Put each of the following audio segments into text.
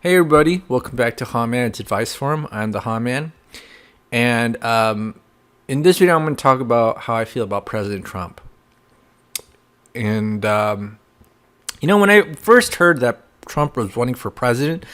Hey everybody, welcome back to Haman's Advice Forum. I'm the Haman, and in this video, I'm going to talk about how I feel about President Trump. And when I first heard that Trump was running for president,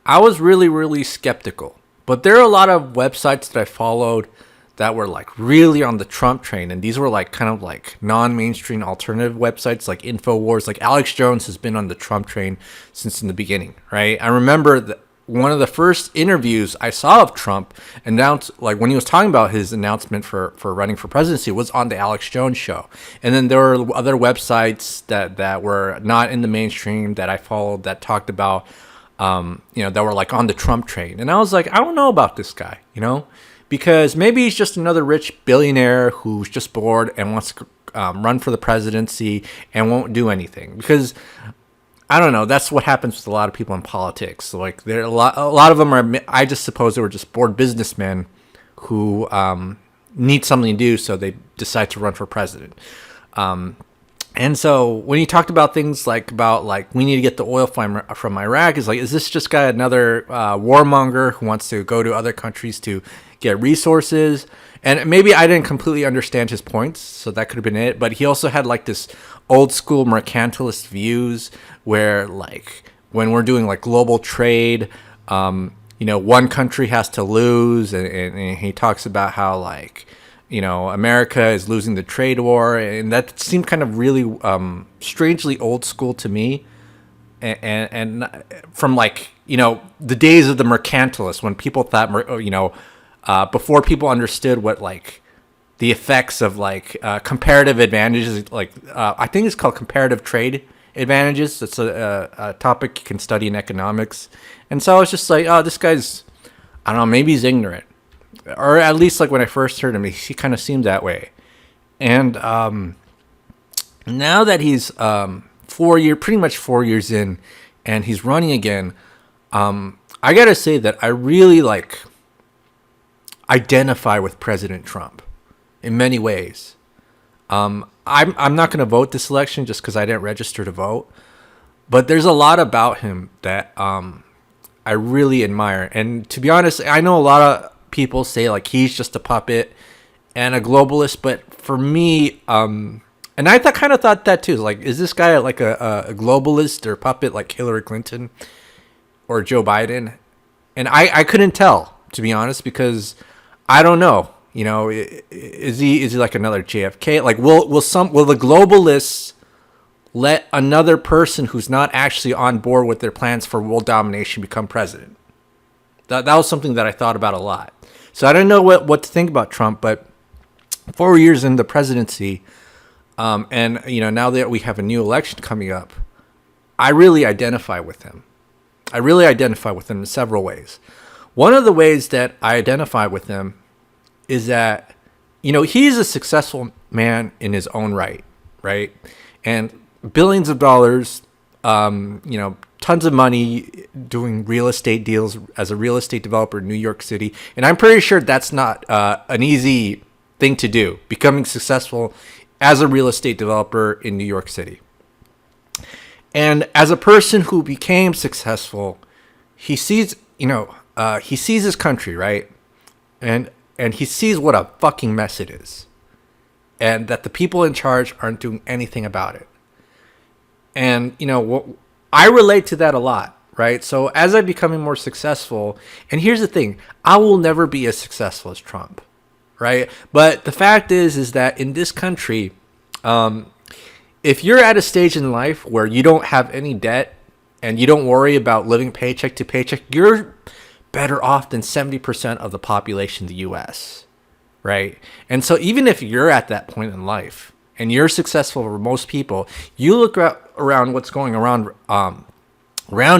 I was really skeptical. But there are a lot of websites that I followed that were like really on the Trump train, and these were like kind of like non-mainstream alternative websites like InfoWars. Like Alex Jones has been on the Trump train since in the beginning, right? I remember that one of the first interviews I saw of Trump announced, like when he was talking about his announcement for running for presidency, was on the Alex Jones show. And then there were other websites that were not in the mainstream that I followed that talked about, that were like on the Trump train. And I was like, I don't know about this guy, because maybe he's just another rich billionaire who's just bored and wants to run for the presidency and won't do anything. Because I don't know, that's what happens with a lot of people in politics. So like there are a lot of them are. I just suppose they were just bored businessmen who need something to do, so they decide to run for president. And so when he talked about things like we need to get the oil from Iraq, is this just guy another warmonger who wants to go to other countries to get resources? And maybe I didn't completely understand his points, so that could have been it. But he also had like this old school mercantilist views where like when we're doing like global trade, one country has to lose, and he talks about how like America is losing the trade war, and that seemed kind of really strangely old school to me. And from like the days of the mercantilists, when people thought before people understood what like the effects of like comparative advantages, like I think it's called comparative trade advantages. That's a topic you can study in economics. And so I was just like, oh, this guy's, I don't know, maybe he's ignorant. Or at least like when I first heard him, he kind of seemed that way. And now that he's pretty much 4 years in, and he's running again, I gotta say that I really like identify with President Trump in many ways. I'm not gonna vote this election just because I didn't register to vote, but there's a lot about him that I really admire. And to be honest, I know a lot of people say like he's just a puppet and a globalist, but for me, and I kind of thought that too. Like, is this guy like a globalist or puppet like Hillary Clinton or Joe Biden? And I couldn't tell, to be honest, because I don't know. Is he like another JFK? Like, will the globalists let another person who's not actually on board with their plans for world domination become president? That was something that I thought about a lot. So I don't know what to think about Trump, but 4 years in the presidency, and now that we have a new election coming up, I really identify with him. I really identify with him in several ways. One of the ways that I identify with him is that he's a successful man in his own right, and billions of dollars, tons of money doing real estate deals as a real estate developer in New York City. And I'm pretty sure that's not an easy thing to do, becoming successful as a real estate developer in New York City. And as a person who became successful, he sees, he sees his country, right? And he sees what a fucking mess it is. And that the people in charge aren't doing anything about it. And, I relate to that a lot, right? So as I'm becoming more successful, and here's the thing, I will never be as successful as Trump, right? But the fact is that in this country, if you're at a stage in life where you don't have any debt and you don't worry about living paycheck to paycheck, you're better off than 70% of the population in the U.S., right? And so even if you're at that point in life, and you're successful for most people, you look around what's going around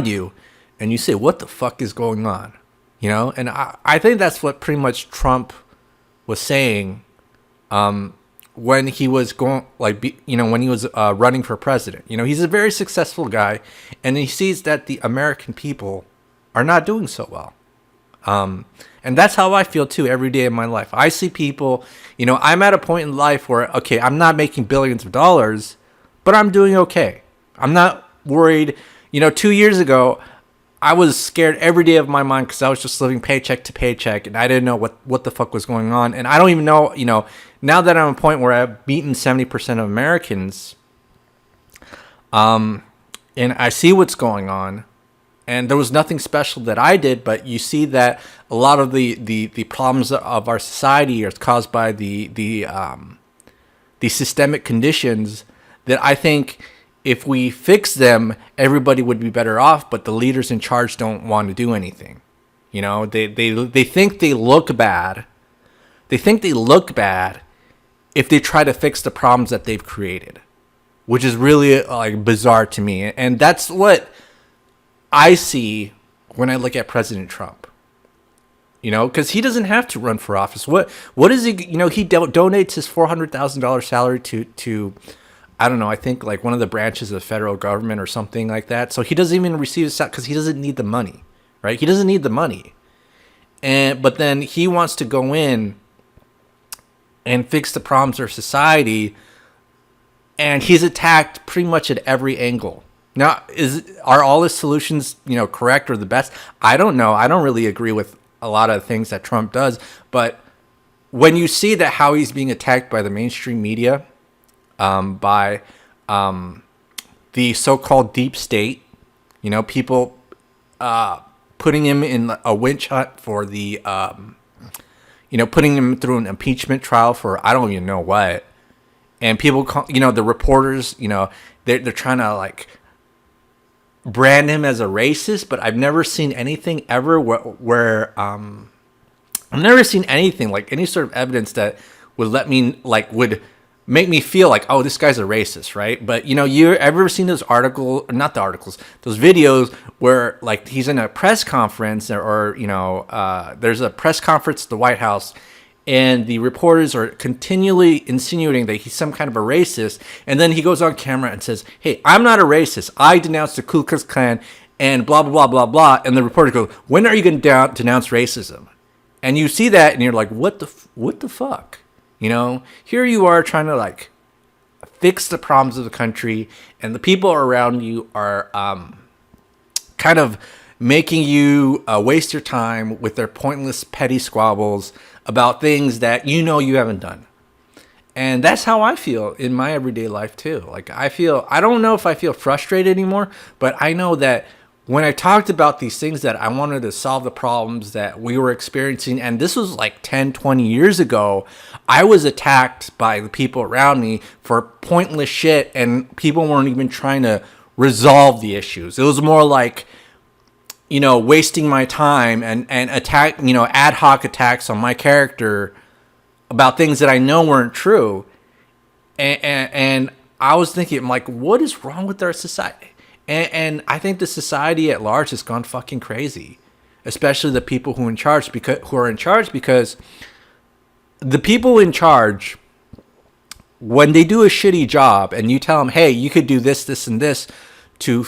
you, and you say, what the fuck is going on? And I think that's what pretty much Trump was saying when he was when he was running for president. He's a very successful guy, and he sees that the American people are not doing so well. And that's how I feel too every day of my life. I see people, I'm at a point in life where, okay, I'm not making billions of dollars, but I'm doing okay. I'm not worried. 2 years ago, I was scared every day of my mind because I was just living paycheck to paycheck, and I didn't know what the fuck was going on. And I don't even know, now that I'm at a point where I've beaten 70% of Americans, and I see what's going on, and there was nothing special that I did, but you see that a lot of the problems of our society are caused by the systemic conditions that I think if we fix them, everybody would be better off, but the leaders in charge don't want to do anything. They think they look bad. They think they look bad if they try to fix the problems that they've created, which is really like bizarre to me. And that's what I see when I look at President Trump. Because he doesn't have to run for office. What is he? He donates his $400,000 salary to I don't know, I think like one of the branches of the federal government or something like that. So he doesn't even receive a salary because he doesn't need the money, right? He doesn't need the money. But then he wants to go in and fix the problems of society, and he's attacked pretty much at every angle. Now, are all his solutions, correct or the best? I don't know. I don't really agree with a lot of things that Trump does, but when you see that how he's being attacked by the mainstream media, by the so-called deep state, people putting him in a witch hunt for the, putting him through an impeachment trial for I don't even know what, and people, the reporters, they're trying to like brand him as a racist, but I've never seen anything ever where I've never seen anything like any sort of evidence that would would make me feel like, oh, this guy's a racist, right? But you ever seen those those videos where like he's in a press conference or there's a press conference at the White House, and the reporters are continually insinuating that he's some kind of a racist, and then he goes on camera and says, "Hey, I'm not a racist. I denounce the Ku Klux Klan and blah blah blah blah blah." And the reporter goes, "When are you going to denounce racism?" And you see that, and you're like, "What the fuck?" Here you are trying to like fix the problems of the country, and the people around you are kind of making you waste your time with their pointless petty squabbles about things that you haven't done. And that's how I feel in my everyday life too. Like I don't know if I feel frustrated anymore, but I know that when I talked about these things that I wanted to solve the problems that we were experiencing, and this was like 10, 20 years ago, I was attacked by the people around me for pointless shit, and people weren't even trying to resolve the issues. It was more like, wasting my time and attack, ad hoc attacks on my character about things that I know weren't true. And I was thinking, like, what is wrong with our society? And I think the society at large has gone fucking crazy, especially the people who are in charge because the people in charge, when they do a shitty job and you tell them, hey, you could do this, this, and this to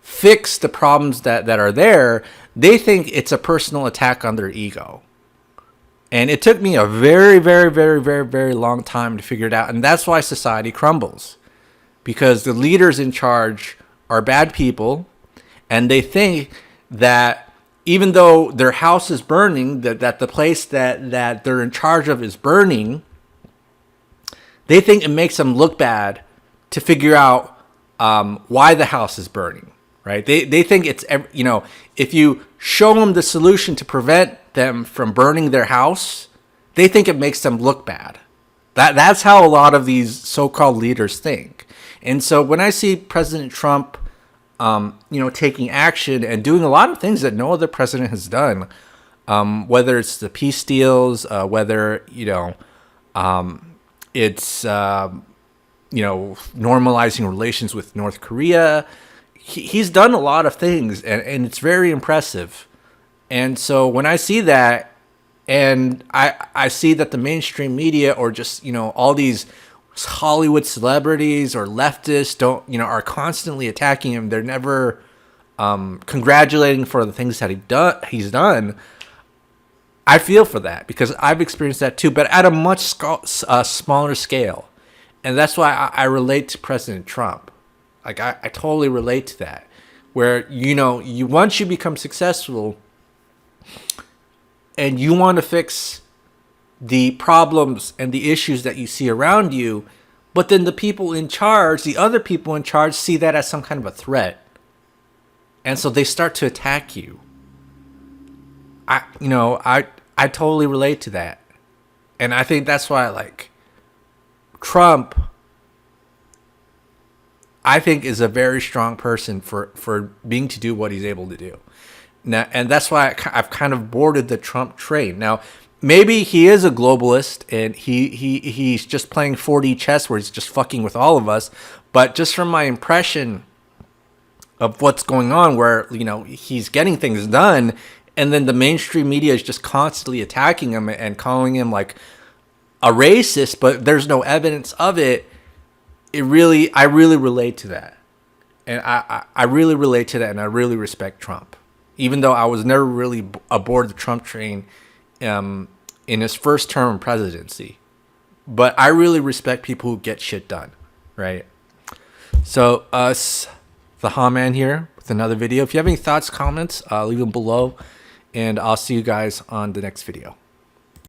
fix the problems that are there, they think it's a personal attack on their ego. And it took me a very, very, very, very, very long time to figure it out. And that's why society crumbles. Because the leaders in charge are bad people, and they think that even though their house is burning, that the place that they're in charge of is burning, they think it makes them look bad to figure out why the house is burning, right? They think it's, if you show them the solution to prevent them from burning their house, they think it makes them look bad. That's how a lot of these so-called leaders think. And so when I see President Trump, taking action and doing a lot of things that no other president has done, whether it's the peace deals, whether, it's, normalizing relations with North Korea, he's done a lot of things, and it's very impressive. And so when I see that, and I see that the mainstream media or just, all these Hollywood celebrities or leftists are constantly attacking him. They're never congratulating for the things that he's done. I feel for that because I've experienced that too, but at a much smaller scale. And that's why I relate to President Trump. Like I totally relate to that. where, you know, you once you become successful and you want to fix the problems and the issues that you see around you, but then the people in charge, the other people in charge, see that as some kind of a threat. And so they start to attack you. I totally relate to that. And I think that's why, like, Trump, I think, is a very strong person for being to do what he's able to do. Now, and that's why I've kind of boarded the Trump train. Now, maybe he is a globalist and he's just playing 4D chess where he's just fucking with all of us. But just from my impression of what's going on, where, you know, he's getting things done, and then the mainstream media is just constantly attacking him and calling him like a racist, but there's no evidence of it. I really relate to that. And I really relate to that, and I really respect Trump. Even though I was never really aboard the Trump train in his first term of presidency. But I really respect people who get shit done, right? So, the Ha Man here with another video. If you have any thoughts, comments, leave them below. And I'll see you guys on the next video.